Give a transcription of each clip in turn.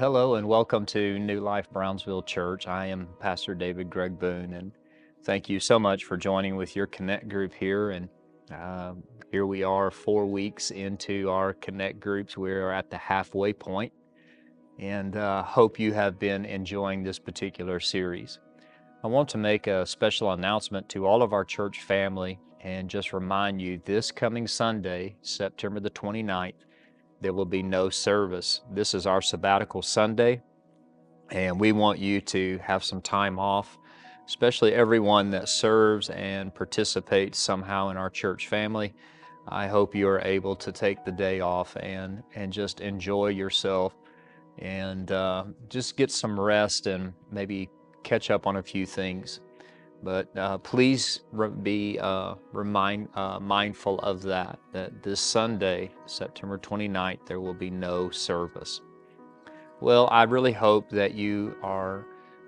Hello and welcome to New Life Brownsville Church. I am Pastor David Greg Boone, and thank you so much for joining with your Connect group here. And here we are 4 weeks into our Connect groups. We are at the halfway point, and hope you have been enjoying this particular series. I want to make a special announcement to all of our church family and just remind you this coming Sunday, September the 29th, there will be no service. This is our sabbatical Sunday, and we want you to have some time off, especially everyone that serves and participates somehow in our church family. I hope you are able to take the day off and just enjoy yourself and just get some rest and maybe catch up on a few things. But please be mindful of that this Sunday, September 29th, there will be no service. Well, I really hope that you are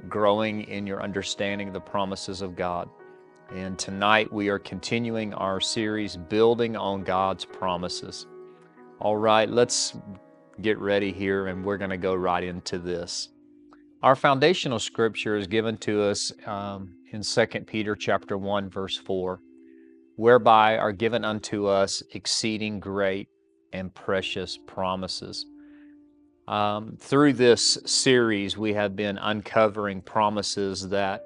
growing in your understanding of the promises of God. And tonight we are continuing our series, Building on God's Promises. All right, let's get ready here and we're going to go right into this. Our foundational scripture is given to us in 2 Peter chapter 1, verse 4, whereby are given unto us exceeding great and precious promises. Through this series, we have been uncovering promises that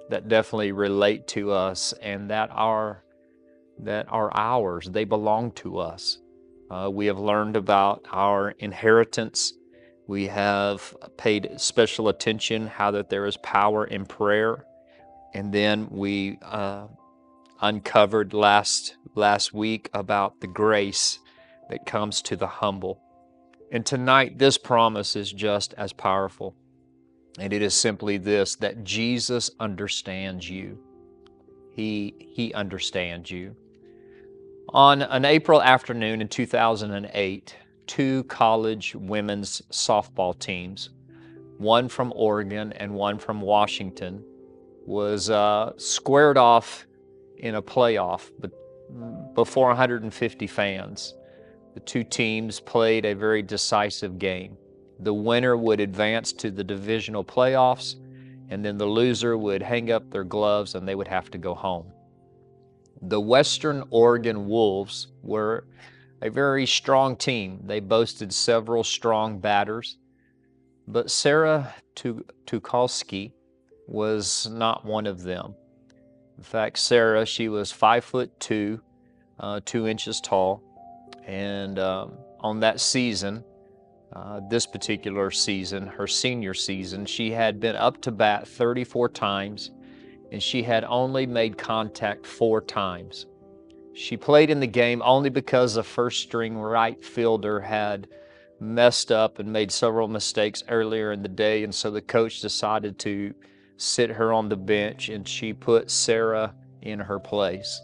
definitely relate to us and that are ours. They belong to us. We have learned about our inheritance. We have paid special attention how that there is power in prayer. And then we uncovered last week about the grace that comes to the humble. And tonight, this promise is just as powerful. And it is simply this, that Jesus understands you. He understands you. On an April afternoon in 2008, 2 college women's softball teams, one from Oregon and one from Washington, was squared off in a playoff before 150 fans. The 2 teams played a very decisive game. The winner would advance to the divisional playoffs, and then the loser would hang up their gloves and they would have to go home. The Western Oregon Wolves were a very strong team. They boasted several strong batters, but Sarah Tukolsky was not one of them. In fact, Sarah, she was 5'2", 2 inches tall, and on that season, this particular season, her senior season, she had been up to bat 34 times, and she had only made contact 4 times. She played in the game only because the first-string right fielder had messed up and made several mistakes earlier in the day, and so the coach decided to sit her on the bench, and she put Sarah in her place.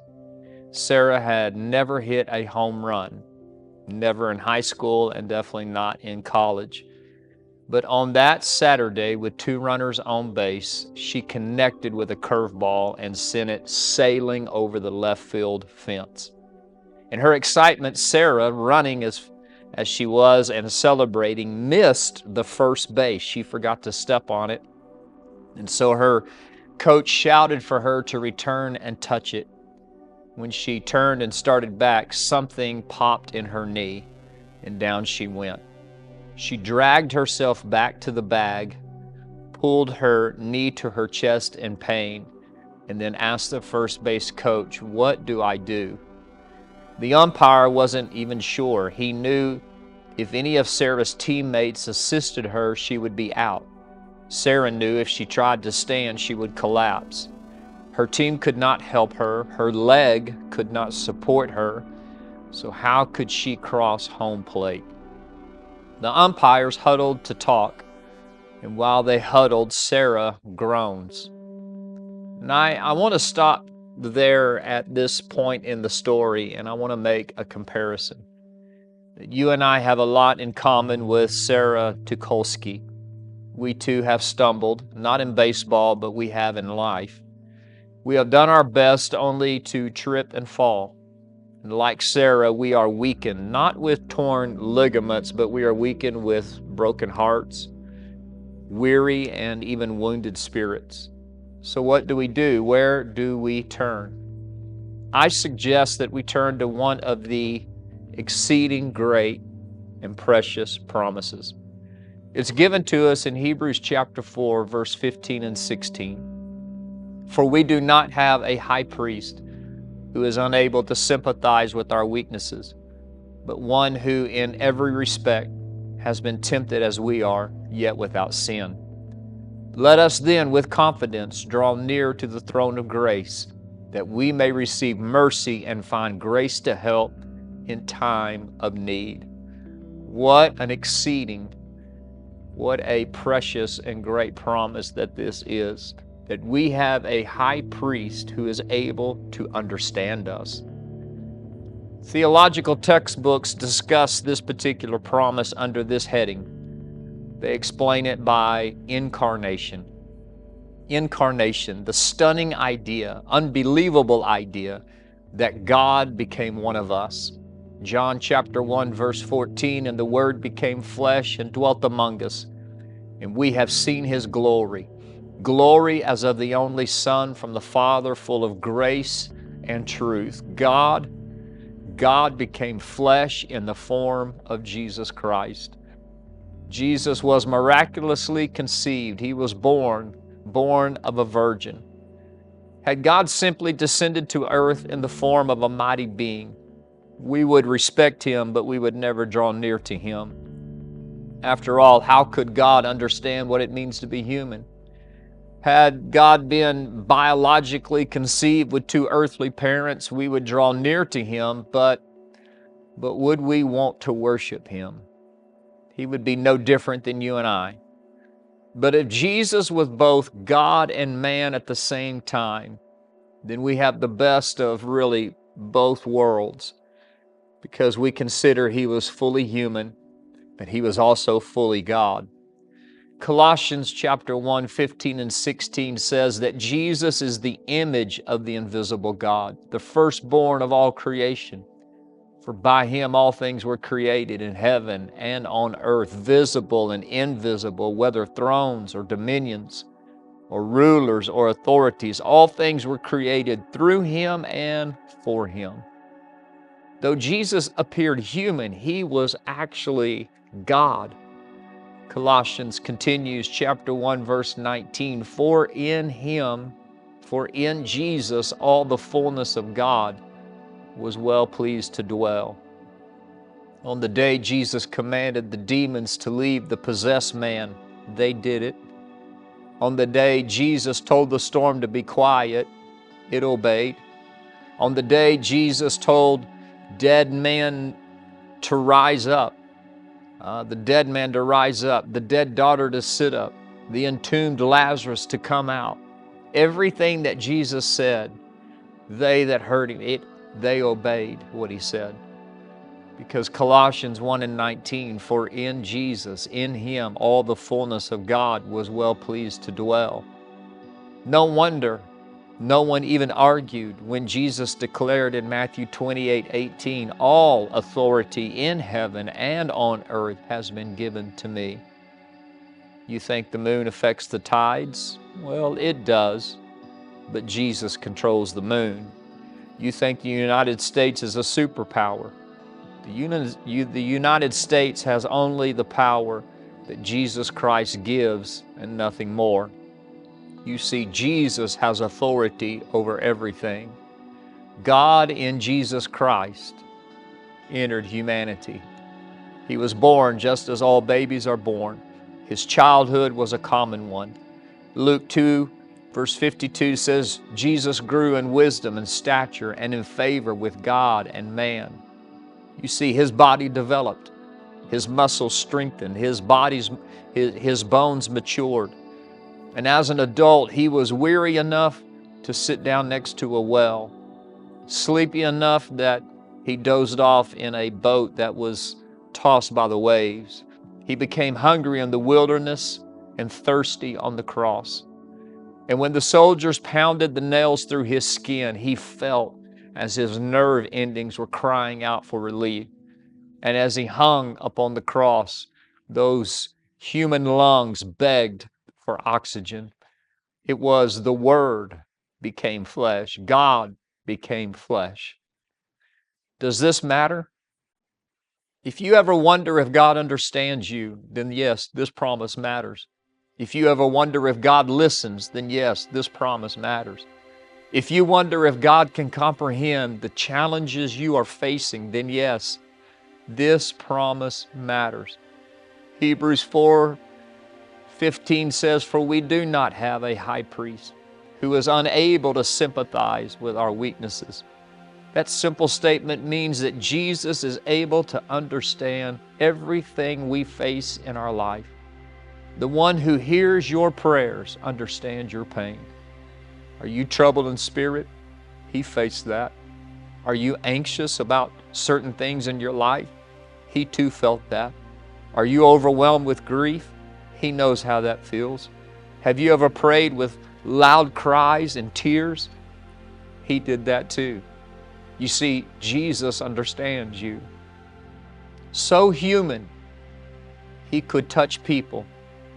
Sarah had never hit a home run, never in high school and definitely not in college. But on that Saturday, with 2 runners on base, she connected with a curveball and sent it sailing over the left field fence. In her excitement, Sarah, running as she was and celebrating, missed the first base. She forgot to step on it. And so her coach shouted for her to return and touch it. When she turned and started back, something popped in her knee, and down she went. She dragged herself back to the bag, pulled her knee to her chest in pain, and then asked the first base coach, "What do I do?" The umpire wasn't even sure. He knew if any of Sarah's teammates assisted her, she would be out. Sarah knew if she tried to stand, she would collapse. Her team could not help her. Her leg could not support her. So how could she cross home plate? The umpires huddled to talk, and while they huddled, Sarah groans. And I want to stop there at this point in the story, and I want to make a comparison. You and I have a lot in common with Sarah Tukolsky. We too have stumbled, not in baseball, but we have in life. We have done our best only to trip and fall. And like Sarah, we are weakened, not with torn ligaments, but we are weakened with broken hearts, weary and even wounded spirits. So what do we do? Where do we turn? I suggest that we turn to one of the exceeding great and precious promises. It's given to us in Hebrews chapter 4, verse 15 and 16. For we do not have a high priest who is unable to sympathize with our weaknesses, but one who in every respect has been tempted as we are, yet without sin. Let us then with confidence draw near to the throne of grace, that we may receive mercy and find grace to help in time of need. What an exceeding, what a precious and great promise that this is, that we have a high priest who is able to understand us. Theological textbooks discuss this particular promise under this heading. They explain it by incarnation. Incarnation, the stunning idea, unbelievable idea that God became one of us. John chapter 1, verse 14, and the Word became flesh and dwelt among us, and we have seen His glory. Glory as of the only Son from the Father, full of grace and truth. God became flesh in the form of Jesus Christ. Jesus was miraculously conceived. He was born of a virgin. Had God simply descended to earth in the form of a mighty being, we would respect Him, but we would never draw near to Him. After all, how could God understand what it means to be human? Had God been biologically conceived with two earthly parents, we would draw near to Him, but would we want to worship Him? He would be no different than you and I. But if Jesus was both God and man at the same time, then we have the best of really both worlds, because we consider He was fully human, but He was also fully God. Colossians chapter 1, 15 and 16 says that Jesus is the image of the invisible God, the firstborn of all creation. For by Him all things were created in heaven and on earth, visible and invisible, whether thrones or dominions or rulers or authorities. All things were created through Him and for Him. Though Jesus appeared human, He was actually God. Colossians continues, chapter 1, verse 19, For in Jesus, all the fullness of God was well pleased to dwell. On the day Jesus commanded the demons to leave the possessed man, they did it. On the day Jesus told the storm to be quiet, it obeyed. On the day Jesus told dead men to rise up, the dead man to rise up, the dead daughter to sit up, the entombed Lazarus to come out, everything that Jesus said, they that heard Him, they obeyed what He said. Because Colossians 1 and 19, for in Jesus, in Him, all the fullness of God was well pleased to dwell. No wonder no one even argued when Jesus declared in Matthew 28:18, all authority in heaven and on earth has been given to me. You think the moon affects the tides? Well, it does, but Jesus controls the moon. You think the United States is a superpower? The United States has only the power that Jesus Christ gives and nothing more. You see, Jesus has authority over everything. God in Jesus Christ entered humanity. He was born just as all babies are born. His childhood was a common one. Luke 2, verse 52 says, Jesus grew in wisdom and stature and in favor with God and man. You see, His body developed, His muscles strengthened, His bones matured. And as an adult, He was weary enough to sit down next to a well, sleepy enough that He dozed off in a boat that was tossed by the waves. He became hungry in the wilderness and thirsty on the cross. And when the soldiers pounded the nails through His skin, He felt as His nerve endings were crying out for relief. And as He hung upon the cross, those Human lungs begged for oxygen. It was the Word became flesh. God became flesh. Does this matter? If you ever wonder if God understands you, then yes, this promise matters. If you ever wonder if God listens, then yes, this promise matters. If you wonder if God can comprehend the challenges you are facing, then yes, this promise matters. Hebrews 4:15 says, "For we do not have a high priest who is unable to sympathize with our weaknesses." That simple statement means that Jesus is able to understand everything we face in our life. The one who hears your prayers understands your pain. Are you troubled in spirit? He faced that. Are you anxious about certain things in your life? He too felt that. Are you overwhelmed with grief? He knows how that feels. Have you ever prayed with loud cries and tears? He did that too. You see, Jesus understands you. So human, He could touch people.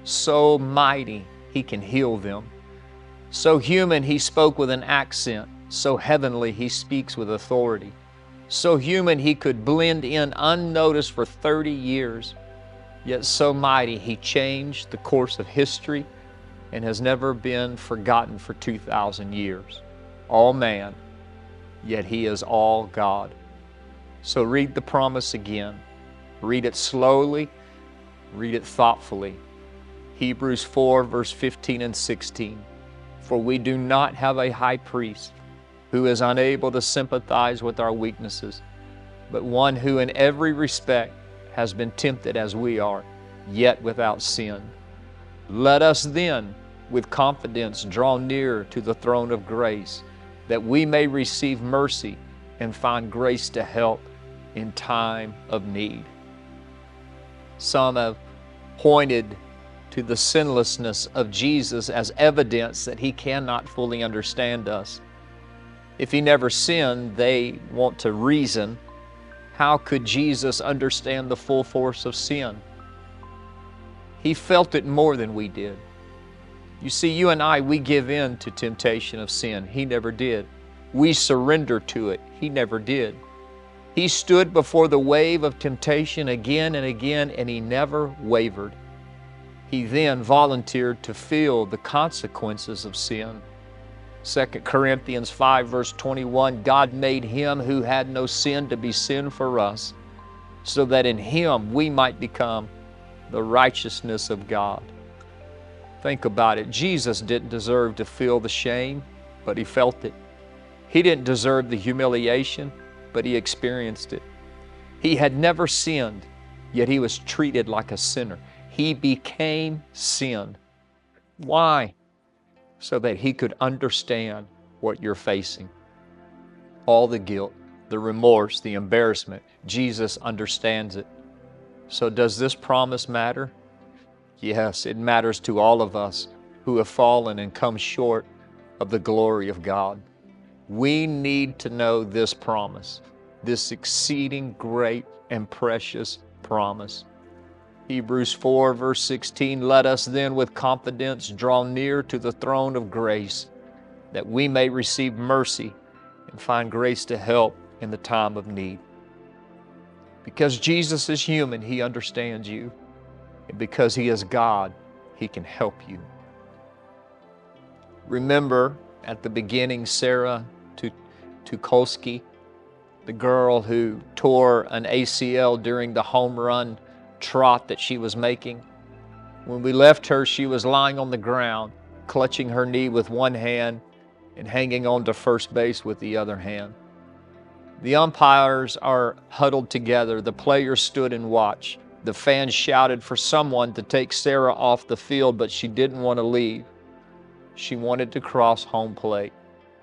So mighty, He can heal them. So human, He spoke with an accent. So heavenly, He speaks with authority. So human, He could blend in unnoticed for 30 years. Yet so mighty, He changed the course of history and has never been forgotten for 2,000 years. All man, yet He is all God. So read the promise again. Read it slowly. Read it thoughtfully. Hebrews 4, verse 15 and 16. For we do not have a high priest who is unable to sympathize with our weaknesses, but one who in every respect has been tempted as we are, yet without sin. Let us then, with confidence, draw near to the throne of grace, that we may receive mercy and find grace to help in time of need. Some have pointed to the sinlessness of Jesus as evidence that He cannot fully understand us. If He never sinned, they want to reason, how could Jesus understand the full force of sin? He felt it more than we did. You see, you and I, we give in to temptation of sin. He never did. We surrender to it. He never did. He stood before the wave of temptation again and again, and He never wavered. He then volunteered to feel the consequences of sin. 2 Corinthians 5, verse 21, God made Him who had no sin to be sin for us, so that in Him we might become the righteousness of God. Think about it. Jesus didn't deserve to feel the shame, but He felt it. He didn't deserve the humiliation, but He experienced it. He had never sinned, yet He was treated like a sinner. He became sin. Why? So that He could understand what you're facing. All the guilt, the remorse, the embarrassment, Jesus understands it. So does this promise matter? Yes, it matters to all of us who have fallen and come short of the glory of God. We need to know this promise, this exceeding great and precious promise. Hebrews 4, verse 16, let us then with confidence draw near to the throne of grace, that we may receive mercy and find grace to help in the time of need. Because Jesus is human, He understands you. And because He is God, He can help you. Remember at the beginning, Sarah Tukolsky, the girl who tore an ACL during the home run trot that she was making. When we left her, she was lying on the ground, clutching her knee with one hand and hanging on to first base with the other hand. The umpires are huddled together. The players stood and watched. The fans shouted for someone to take Sarah off the field, but she didn't want to leave. She wanted to cross home plate.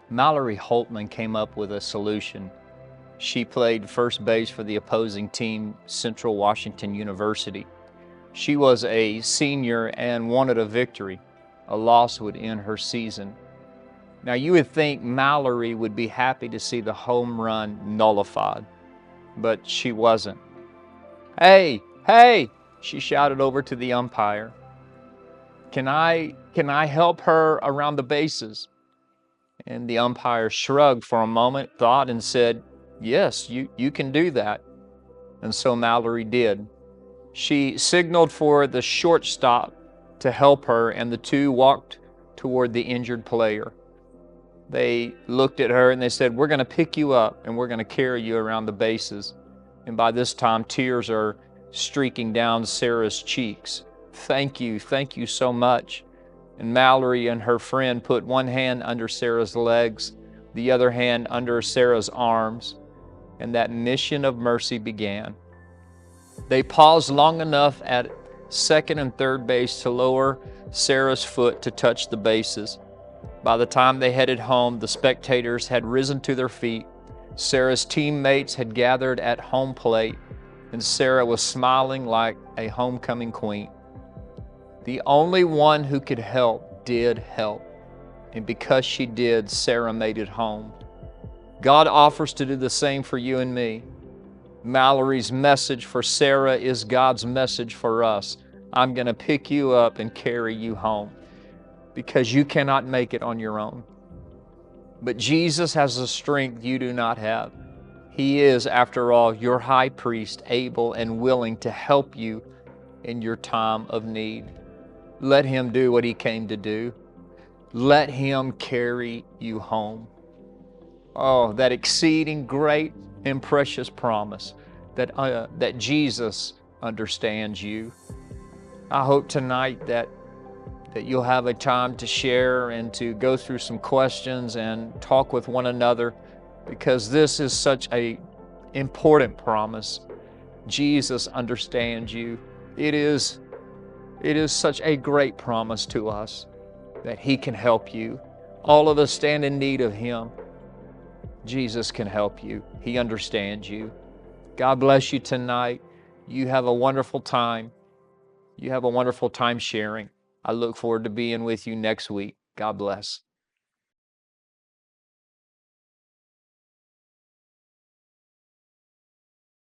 Mallory Holtman came up with a solution. She played first base for the opposing team, Central Washington University. She was a senior and wanted a victory. A loss would end her season. Now you would think Mallory would be happy to see the home run nullified, but she wasn't. Hey, she shouted over to the umpire, can I help her around the bases? And the umpire shrugged for a moment, thought, and said, yes, you can do that. And so Mallory did. She signaled for the shortstop to help her, and the two walked toward the injured player. They looked at her and they said, we're going to pick you up and we're going to carry you around the bases. And by this time, tears are streaking down Sarah's cheeks. Thank you so much. And Mallory and her friend put one hand under Sarah's legs, the other hand under Sarah's arms, and that mission of mercy began. They paused long enough at second and third base to lower Sarah's foot to touch the bases. By the time they headed home, the spectators had risen to their feet. Sarah's teammates had gathered at home plate, and Sarah was smiling like a homecoming queen. The only one who could help did help, and because she did, Sarah made it home. God offers to do the same for you and me. Mallory's message for Sarah is God's message for us. I'm going to pick you up and carry you home, because you cannot make it on your own. But Jesus has a strength you do not have. He is, after all, your high priest, able and willing to help you in your time of need. Let Him do what He came to do. Let Him carry you home. Oh, that exceeding great and precious promise that Jesus understands you. I hope tonight that you'll have a time to share and to go through some questions and talk with one another, because this is such an important promise. Jesus understands you. It is such a great promise to us that He can help you. All of us stand in need of Him. Jesus can help you. He understands you. God bless you tonight. You have a wonderful time. You have a wonderful time sharing. I look forward to being with you next week. God bless.